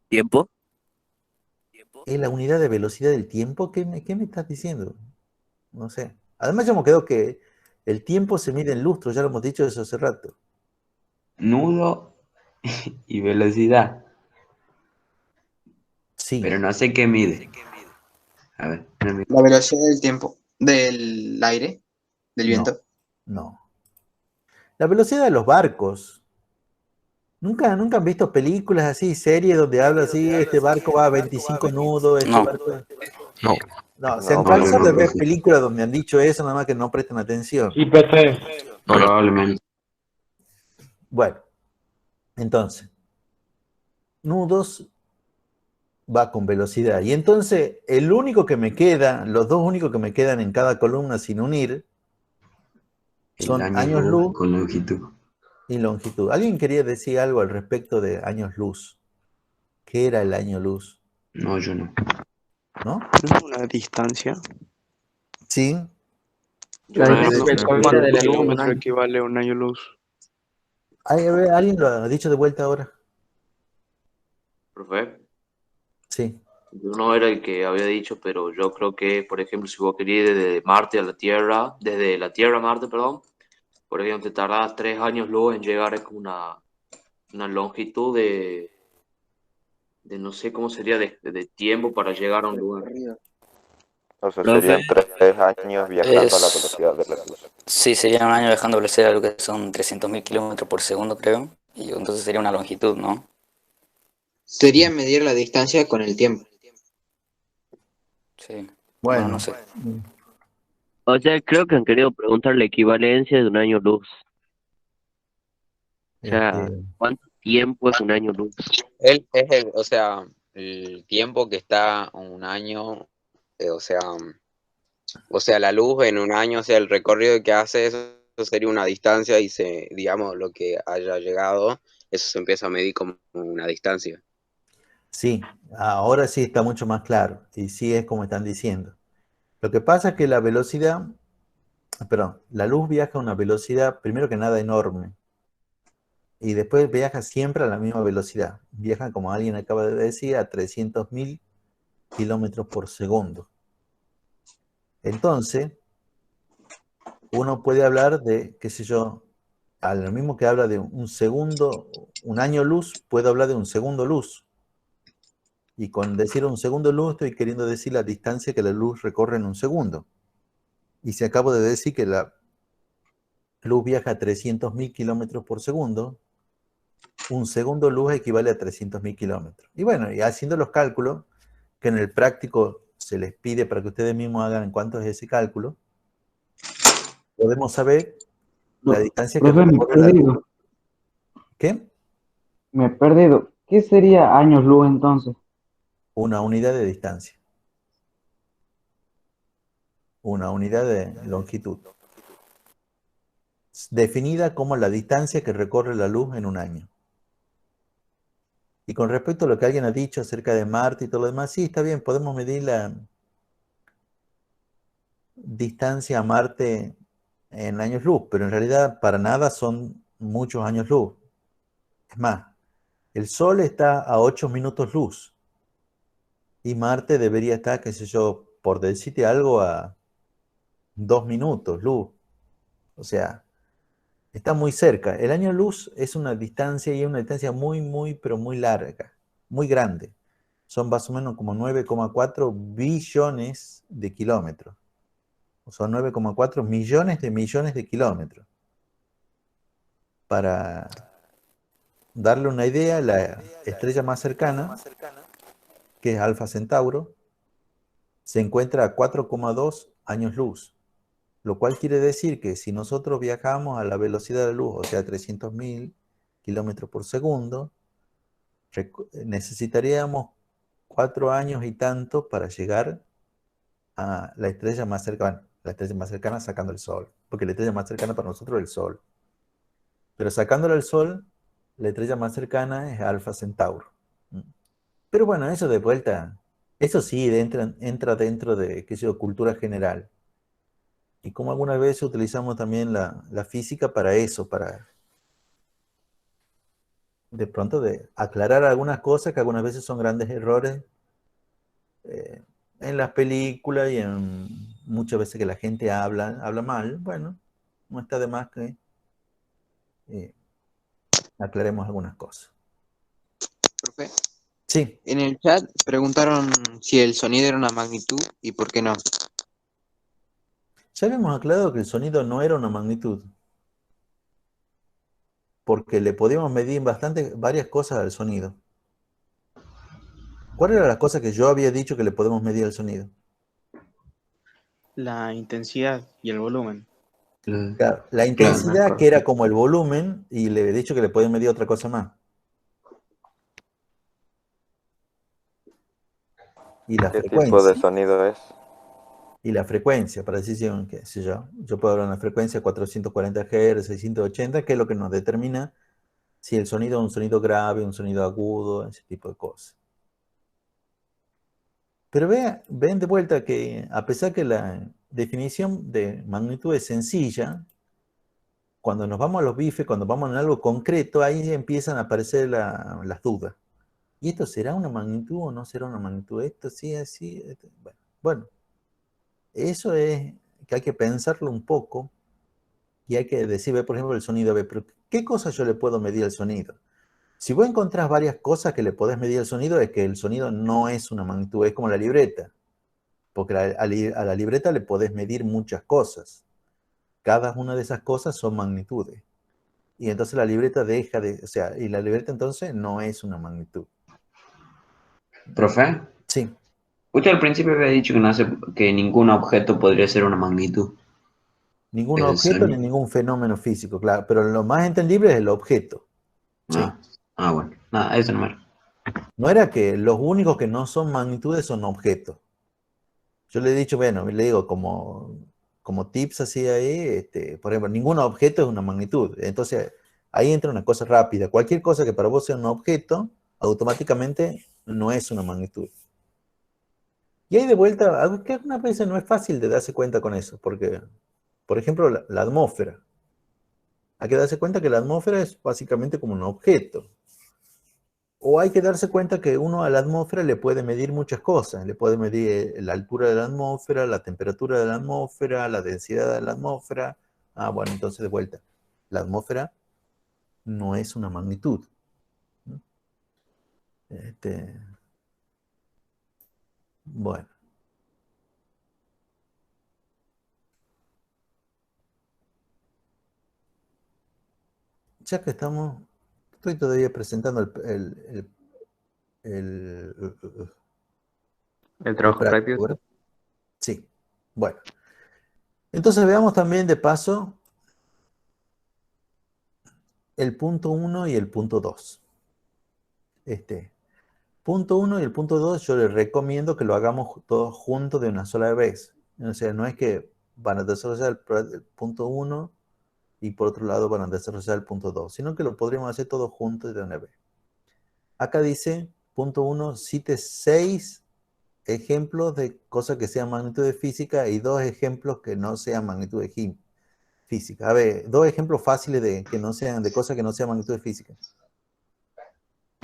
[SPEAKER 9] ¿Tiempo?
[SPEAKER 1] ¿Es la unidad de velocidad del tiempo? ¿Qué me estás diciendo? No sé. Además, ya hemos quedado que el tiempo se mide en lustros, ya lo hemos dicho eso hace rato.
[SPEAKER 3] nudo y velocidad.
[SPEAKER 1] Sí.
[SPEAKER 3] Pero no sé qué mide. A ver, no me-
[SPEAKER 10] La velocidad del tiempo, del aire, del
[SPEAKER 1] No,
[SPEAKER 10] viento.
[SPEAKER 1] no. La velocidad de los barcos. ¿Nunca han visto películas así, series donde habla así, este barco va a 25 nudos, este
[SPEAKER 4] No.
[SPEAKER 1] barco...
[SPEAKER 9] No.
[SPEAKER 1] No, se han
[SPEAKER 5] No,
[SPEAKER 1] cansado de
[SPEAKER 3] no,
[SPEAKER 1] ver
[SPEAKER 3] sí.
[SPEAKER 1] películas donde han dicho eso, nada más que no presten atención.
[SPEAKER 8] IPT.
[SPEAKER 9] No, no.
[SPEAKER 3] Probablemente.
[SPEAKER 1] Bueno, entonces, nudos va con velocidad. Y entonces, el único que me queda, los dos únicos que me quedan en cada columna sin unir,
[SPEAKER 3] El
[SPEAKER 1] son
[SPEAKER 3] año
[SPEAKER 1] años
[SPEAKER 3] luz
[SPEAKER 1] luz
[SPEAKER 3] con longitud.
[SPEAKER 1] y longitud. ¿Alguien quería decir algo al respecto de años luz? ¿Qué era el año luz?
[SPEAKER 3] No, yo no.
[SPEAKER 1] ¿No?
[SPEAKER 7] ¿No es una distancia?
[SPEAKER 1] Sí.
[SPEAKER 8] La
[SPEAKER 1] Alguien
[SPEAKER 7] No,
[SPEAKER 1] me
[SPEAKER 8] distancia
[SPEAKER 1] decía-
[SPEAKER 8] con vida
[SPEAKER 7] ¿cuántos
[SPEAKER 8] de la luz, un
[SPEAKER 7] kilómetros
[SPEAKER 8] año.
[SPEAKER 7] equivale a un año luz?
[SPEAKER 1] A ver, ¿alguien lo ha dicho de vuelta ahora?
[SPEAKER 12] Profe,
[SPEAKER 1] Sí.
[SPEAKER 12] yo no era el que había dicho, pero yo creo que, por ejemplo, si vos querías ir desde Marte a la Tierra, desde la Tierra a Marte, perdón, por ejemplo, te tardás 3 años luz en llegar a como una longitud de no sé cómo sería de tiempo para llegar a un lugar.
[SPEAKER 5] O sea,
[SPEAKER 4] Profe,
[SPEAKER 5] serían 3 años viajando a la velocidad de la luz.
[SPEAKER 4] sí, sería un año viajando a velocidad, lo que son 300.000 kilómetros por segundo, creo. Y entonces sería una longitud, ¿no?
[SPEAKER 10] Sería medir la distancia con el tiempo.
[SPEAKER 4] Sí. Bueno,
[SPEAKER 1] Bueno.
[SPEAKER 4] no sé.
[SPEAKER 9] O sea, creo que han querido preguntar la equivalencia de un año luz. O sea,
[SPEAKER 1] Este,
[SPEAKER 9] ¿cuánto tiempo es un año luz?
[SPEAKER 3] Él es o sea, el tiempo que está un año, o sea, la luz en un año, o sea, el recorrido que hace, eso sería una distancia y digamos, lo que haya llegado, eso se empieza a medir como una distancia.
[SPEAKER 1] sí, ahora sí está mucho más claro. Y sí es como están diciendo. Lo que pasa es que la velocidad, perdón, la luz viaja a una velocidad, primero que nada, enorme. Y después viaja siempre a la misma velocidad. Viaja, como alguien acaba de decir, a 300.000 kilómetros por segundo. Entonces, uno puede hablar de, qué sé yo, a lo mismo que habla de un segundo, un año luz, puedo hablar de un segundo luz. Y con decir un segundo luz estoy queriendo decir la distancia que la luz recorre en un segundo. Y si acabo de decir que la luz viaja a 300.000 kilómetros por segundo, un segundo luz equivale a 300.000 kilómetros. Y bueno, y haciendo los cálculos, que en el práctico se les pide para que ustedes mismos hagan cuánto es ese cálculo, podemos saber la distancia que
[SPEAKER 11] Profe, me he
[SPEAKER 1] recorre la luz.
[SPEAKER 11] perdido.
[SPEAKER 1] ¿Qué?
[SPEAKER 11] Me he perdido. ¿Qué sería años luz entonces?
[SPEAKER 1] Una unidad de distancia. Una unidad de longitud. Definida como la distancia que recorre la luz en un año. Y con respecto a lo que alguien ha dicho acerca de Marte y todo lo demás, sí, está bien, podemos medir la distancia a Marte en años luz, pero en realidad para nada son muchos años luz. Es más, el Sol está a 8 minutos luz y Marte debería estar, qué sé yo, por decirte algo, a 2 minutos luz. O sea, está muy cerca. El año luz es una distancia y es una distancia muy, muy, pero muy larga, muy grande. Son más o menos como 9,4 billones de kilómetros. Son 9,4 millones de kilómetros. Para darle una idea, la estrella más cercana, que es Alfa Centauro, se encuentra a 4,2 años luz, lo cual quiere decir que si nosotros viajamos a la velocidad de la luz, o sea, 300.000 kilómetros por segundo, necesitaríamos 4 años y tanto para llegar a la estrella más cercana, sacando el Sol, porque la estrella más cercana para nosotros es el Sol. Pero sacándole al Sol, la estrella más cercana es Alfa Centauro. Pero bueno, eso de vuelta, eso sí entra dentro de, qué sé yo, cultura general. Y como algunas veces utilizamos también la física para eso, para de pronto de aclarar algunas cosas que algunas veces son grandes errores en las películas y en muchas veces que la gente habla mal. Bueno, no está de más que aclaremos algunas cosas.
[SPEAKER 10] Profe,
[SPEAKER 1] Sí,
[SPEAKER 10] en el chat preguntaron si el sonido era una magnitud y por qué no.
[SPEAKER 1] ya habíamos aclarado que el sonido no era una magnitud, porque le podíamos medir varias cosas al sonido. ¿Cuál era la cosa que yo había dicho que le podemos medir al sonido?
[SPEAKER 6] La intensidad y el volumen.
[SPEAKER 1] Claro, la intensidad, que era como el volumen, y le he dicho que le podían medir otra cosa más. Y la
[SPEAKER 5] ¿Qué tipo de
[SPEAKER 1] frecuencia.
[SPEAKER 5] sonido es?
[SPEAKER 1] Y la frecuencia, para decir, qué sé yo, puedo hablar de una frecuencia 440 Hz, 680, que es lo que nos determina si el sonido es un sonido grave, un sonido agudo, ese tipo de cosas. Pero ven de vuelta que a pesar que la definición de magnitud es sencilla, cuando nos vamos a los bifes, cuando vamos en algo concreto, ahí empiezan a aparecer las dudas. ¿Y esto será una magnitud o no será una magnitud? Esto sí, así. Bueno, eso es que hay que pensarlo un poco y hay que decir, por ejemplo, el sonido. Pero ¿qué cosas yo le puedo medir al sonido? Si vos encontrás varias cosas que le podés medir al sonido, es que el sonido no es una magnitud, es como la libreta. Porque a la libreta le podés medir muchas cosas. Cada una de esas cosas son magnitudes. Y entonces la libreta deja de, o sea, y la libreta entonces no es una magnitud.
[SPEAKER 13] Profe,
[SPEAKER 1] Sí.
[SPEAKER 13] usted al principio había dicho que ningún objeto podría ser una magnitud.
[SPEAKER 1] Ningún
[SPEAKER 13] El
[SPEAKER 1] objeto ni
[SPEAKER 13] sonido.
[SPEAKER 1] ningún fenómeno físico, claro. Pero lo más entendible es el objeto. Sí.
[SPEAKER 13] Bueno. Nada, eso no era.
[SPEAKER 1] No era que los únicos que no son magnitudes son objetos. Yo le he dicho, bueno, le digo como tips así ahí, por ejemplo, ningún objeto es una magnitud. Entonces, ahí entra una cosa rápida. Cualquier cosa que para vos sea un objeto, automáticamente no es una magnitud. Y ahí de vuelta, algo que algunas veces no es fácil de darse cuenta con eso, porque, por ejemplo, la atmósfera. Hay que darse cuenta que la atmósfera es básicamente como un objeto. O hay que darse cuenta que uno a la atmósfera le puede medir muchas cosas. Le puede medir la altura de la atmósfera, la temperatura de la atmósfera, la densidad de la atmósfera. Bueno, entonces de vuelta. La atmósfera no es una magnitud. Bueno. Ya que estamos, estoy todavía presentando el
[SPEAKER 4] trabajo práctico.
[SPEAKER 1] ¿verdad? Sí. Bueno. Entonces veamos también de paso el punto 1 y el punto 2. Punto 1 y el punto 2 yo les recomiendo que lo hagamos todos juntos de una sola vez. O sea, no es que van a desarrollar el punto 1 y por otro lado van a desarrollar el punto 2, sino que lo podríamos hacer todos juntos de una vez. Acá dice, punto 1, cite 6 ejemplos de cosas que sean magnitudes físicas y 2 ejemplos que no sean magnitudes físicas. A ver, 2 ejemplos fáciles de cosas que no sean magnitudes físicas.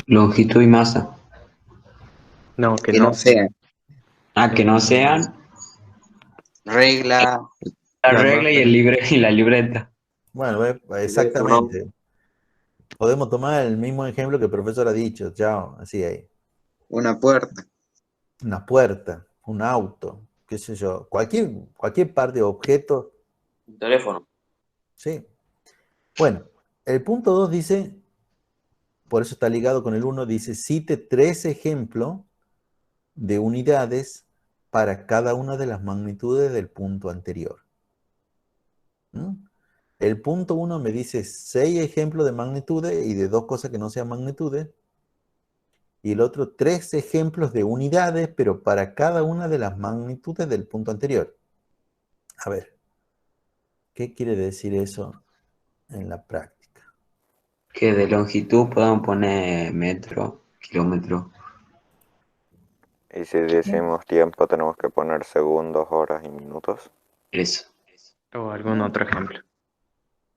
[SPEAKER 13] Longitud y masa.
[SPEAKER 4] No,
[SPEAKER 10] que no sean.
[SPEAKER 13] Que no sean.
[SPEAKER 10] Regla.
[SPEAKER 13] La regla y la libreta.
[SPEAKER 1] Bueno, exactamente. Podemos tomar el mismo ejemplo que el profesor ha dicho. Chao, así ahí.
[SPEAKER 10] Una puerta.
[SPEAKER 1] Una puerta, un auto, qué sé yo. Cualquier par de objetos.
[SPEAKER 12] Un teléfono.
[SPEAKER 1] Sí. Bueno, el punto 2 dice, por eso está ligado con el 1, dice, cite 3 ejemplos de unidades para cada una de las magnitudes del punto anterior. El punto 1 me dice 6 ejemplos de magnitudes y de 2 cosas que no sean magnitudes. Y el otro 3 ejemplos de unidades, pero para cada una de las magnitudes del punto anterior. A ver, ¿qué quiere decir eso en la práctica?
[SPEAKER 13] Que de longitud podemos poner metro, kilómetro.
[SPEAKER 5] Y si decimos tiempo, tenemos que poner segundos, horas y minutos.
[SPEAKER 13] Eso.
[SPEAKER 7] O algún otro ejemplo.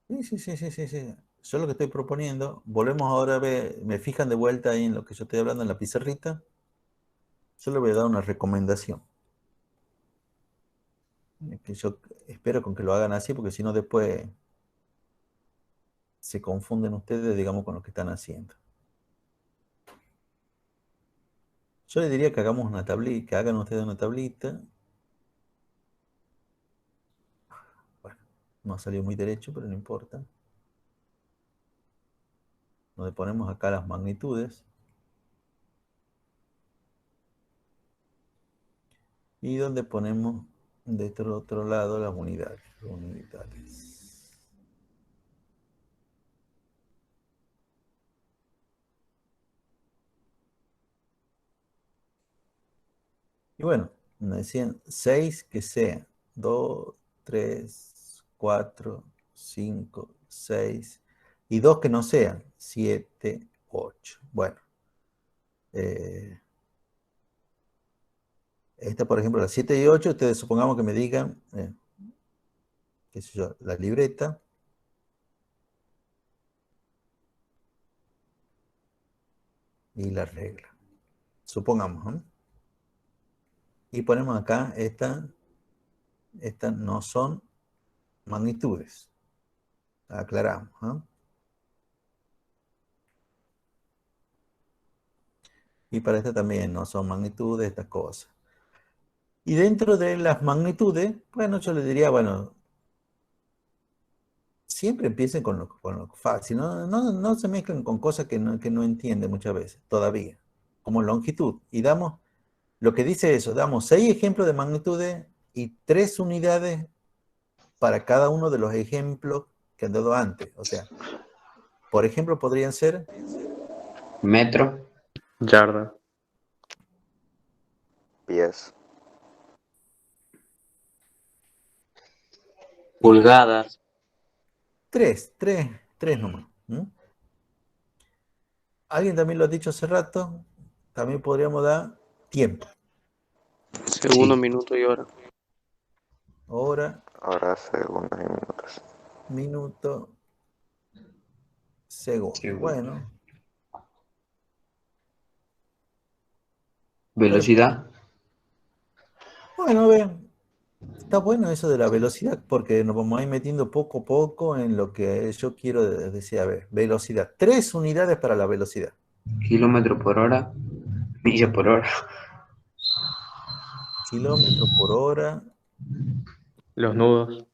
[SPEAKER 1] Sí. Yo lo que estoy proponiendo, volvemos ahora a ver, me fijan de vuelta ahí en lo que yo estoy hablando en la pizarrita. Yo le voy a dar una recomendación. Que yo espero con que lo hagan así, porque si no después se confunden ustedes, digamos, con lo que están haciendo. Yo les diría que hagamos una tablita, que hagan ustedes una tablita. Bueno, no ha salido muy derecho, pero no importa. Donde ponemos acá las magnitudes. Y donde ponemos de este otro lado las unidades. Y bueno, me decían 6 que sean 2, 3, 4, 5, 6 y 2 que no sean 7, 8. Bueno, esta por ejemplo, las 7 y 8, ustedes supongamos que me digan, qué sé yo, la libreta. Y la regla. Supongamos, ¿no? Y ponemos acá, estas no son magnitudes. Aclaramos, ¿no? Y para esta también no son magnitudes, estas cosas. Y dentro de las magnitudes, bueno, yo les diría, bueno, siempre empiecen con lo fácil, no se mezclen con cosas que no entienden muchas veces, todavía, como longitud. Y damos, lo que dice eso, damos 6 ejemplos de magnitudes y 3 unidades para cada uno de los ejemplos que han dado antes. O sea, por ejemplo, podrían ser...
[SPEAKER 13] Metro.
[SPEAKER 7] Yarda.
[SPEAKER 5] Pies.
[SPEAKER 10] Pulgadas.
[SPEAKER 1] 3 nomás. Alguien también lo ha dicho hace rato, también podríamos dar tiempo.
[SPEAKER 7] Segundo, minuto y hora.
[SPEAKER 1] Hora.
[SPEAKER 5] Hora, segundos y minutos.
[SPEAKER 1] Minuto. Segundo. Bueno.
[SPEAKER 13] Velocidad.
[SPEAKER 1] Bueno, vean. Está bueno eso de la velocidad porque nos vamos a ir metiendo poco a poco en lo que yo quiero decir. A ver, velocidad. 3 unidades para la velocidad.
[SPEAKER 13] Kilómetro por hora. Milla por hora.
[SPEAKER 1] Kilómetros por hora.
[SPEAKER 7] Los nudos.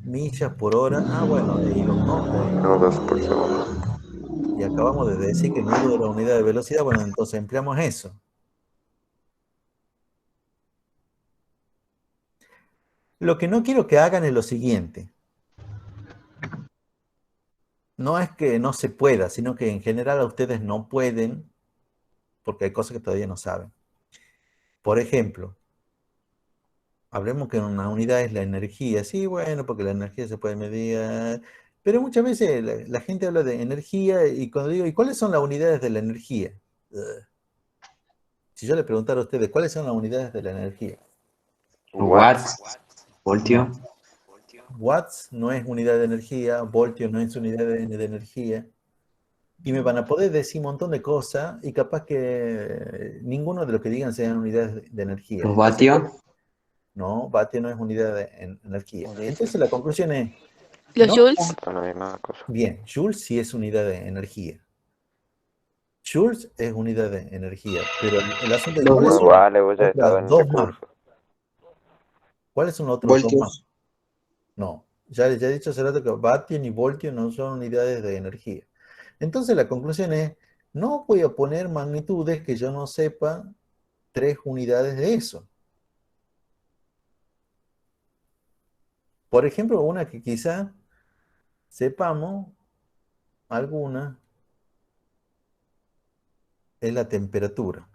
[SPEAKER 1] Millas por hora. Ah, bueno, y los
[SPEAKER 5] nudos por segundo.
[SPEAKER 1] Y acabamos de decir que el nudo de la unidad de velocidad. Bueno, entonces empleamos eso. Lo que no quiero que hagan es lo siguiente. No es que no se pueda, sino que en general a ustedes no pueden, porque hay cosas que todavía no saben. Por ejemplo, hablemos que una unidad es la energía. Sí, bueno, porque la energía se puede medir. Pero muchas veces la gente habla de energía y cuando digo, ¿y cuáles son las unidades de la energía? Si yo le preguntara a ustedes, ¿cuáles son las unidades de la energía?
[SPEAKER 13] Watts. Voltio.
[SPEAKER 1] Watts no es unidad de energía, voltio no es unidad de energía. Y me van a poder decir un montón de cosas y capaz que ninguno de los que digan sean unidades de energía.
[SPEAKER 13] ¿Los vatios?
[SPEAKER 1] No, vatio no es unidad de energía. Entonces la conclusión es...
[SPEAKER 2] ¿Los joules?
[SPEAKER 1] Bien, joules sí es unidad de energía. Joules es unidad de energía, pero el asunto es... ¿cuáles son otras dos más? ¿Cuáles son los otros dos más? No, ya he dicho hace rato que vatio ni voltio no son unidades de energía. Entonces la conclusión es, no voy a poner magnitudes que yo no sepa 3 unidades de eso. Por ejemplo, una que quizá sepamos, alguna, es la temperatura.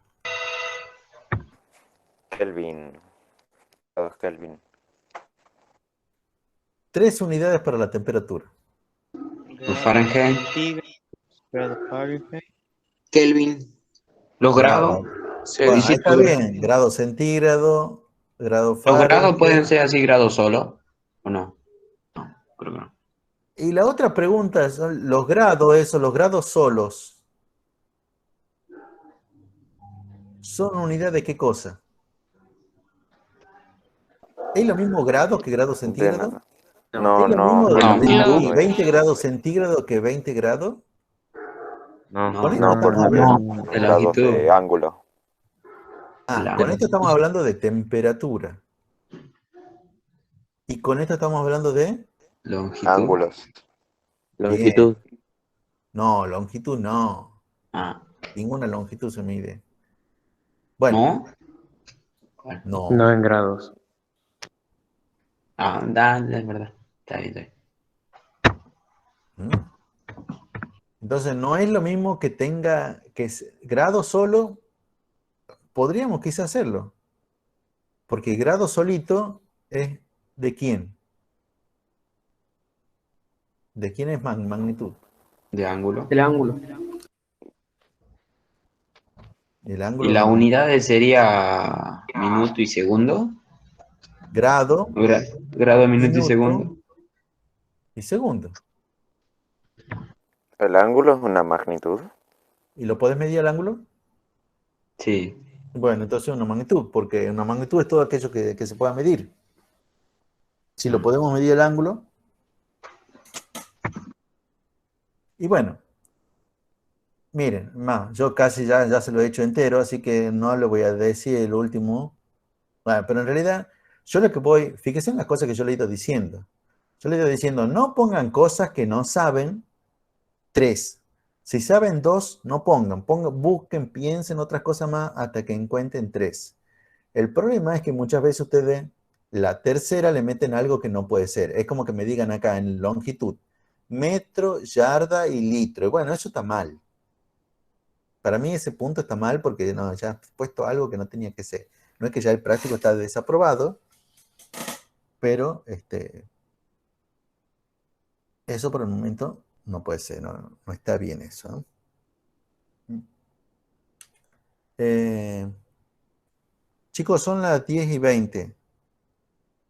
[SPEAKER 5] Kelvin. 2 Kelvin.
[SPEAKER 1] 3 unidades para la temperatura.
[SPEAKER 13] Fahrenheit.
[SPEAKER 6] Grados Fahrenheit.
[SPEAKER 13] Kelvin. Los grados.
[SPEAKER 1] Bueno, ahí
[SPEAKER 13] Dice
[SPEAKER 1] está
[SPEAKER 13] todo.
[SPEAKER 1] bien. Grado centígrado, grado
[SPEAKER 13] ¿Los grados pueden
[SPEAKER 1] Fahrenheit.
[SPEAKER 13] ser así grados solo? ¿O no? No, creo que no.
[SPEAKER 1] Y la otra pregunta es, los grados, los grados solos, ¿son unidad de qué cosa? ¿Es lo mismo grado que grado centígrado?
[SPEAKER 5] No,
[SPEAKER 1] ¿Es lo
[SPEAKER 5] no,
[SPEAKER 1] mismo
[SPEAKER 5] no.
[SPEAKER 1] 20 grados centígrados que 20 grados?
[SPEAKER 7] No,
[SPEAKER 1] Con esto
[SPEAKER 5] No,
[SPEAKER 1] estamos
[SPEAKER 5] porque
[SPEAKER 1] hablando.
[SPEAKER 5] son grados de ángulo.
[SPEAKER 1] Con esto estamos hablando de temperatura. Y con esto estamos hablando de
[SPEAKER 13] longitud.
[SPEAKER 5] Ángulos.
[SPEAKER 9] Longitud.
[SPEAKER 1] Bien. No, longitud no.
[SPEAKER 13] Ah.
[SPEAKER 1] Ninguna longitud se mide. Bueno.
[SPEAKER 13] ¿No?
[SPEAKER 1] No.
[SPEAKER 7] No en grados.
[SPEAKER 13] Ah, dale, es verdad. Está bien, está bien.
[SPEAKER 1] Entonces no es lo mismo que tenga grado solo. Podríamos quizá hacerlo. Porque grado solito es ¿de quién? ¿De quién es magnitud?
[SPEAKER 13] De ángulo.
[SPEAKER 8] El ángulo.
[SPEAKER 1] El ángulo.
[SPEAKER 13] ¿Y la unidad sería minuto y segundo?
[SPEAKER 1] Grado.
[SPEAKER 13] Grado, minuto y segundo.
[SPEAKER 1] Y segundo.
[SPEAKER 5] ¿El ángulo es una magnitud?
[SPEAKER 1] ¿Y lo podés medir el ángulo?
[SPEAKER 13] Sí.
[SPEAKER 1] Bueno, entonces una magnitud, porque una magnitud es todo aquello que se pueda medir. Si lo podemos medir el ángulo. Y bueno, miren, yo casi ya se lo he hecho entero, así que no le voy a decir el último. Bueno, pero en realidad, yo lo que voy, fíjense en las cosas que yo le he ido diciendo. Yo le he ido diciendo, no pongan cosas que no saben. 3. Si saben 2, no pongan. Busquen, piensen otras cosas más hasta que encuentren 3. El problema es que muchas veces ustedes, la tercera le meten algo que no puede ser. Es como que me digan acá en longitud, metro, yarda y litro. Y bueno, eso está mal. Para mí ese punto está mal porque no, ya he puesto algo que no tenía que ser. No es que ya el práctico está desaprobado, pero eso por el momento no puede ser, no está bien eso. Chicos, son las 10:20.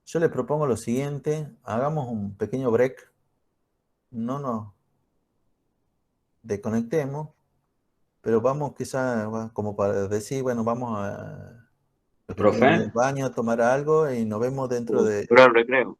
[SPEAKER 1] Yo les propongo lo siguiente, hagamos un pequeño break, no nos desconectemos, pero vamos quizá como para decir, bueno, vamos a
[SPEAKER 13] ¿Profe?
[SPEAKER 1] al baño a tomar algo y nos vemos dentro de...
[SPEAKER 13] Pero el recreo.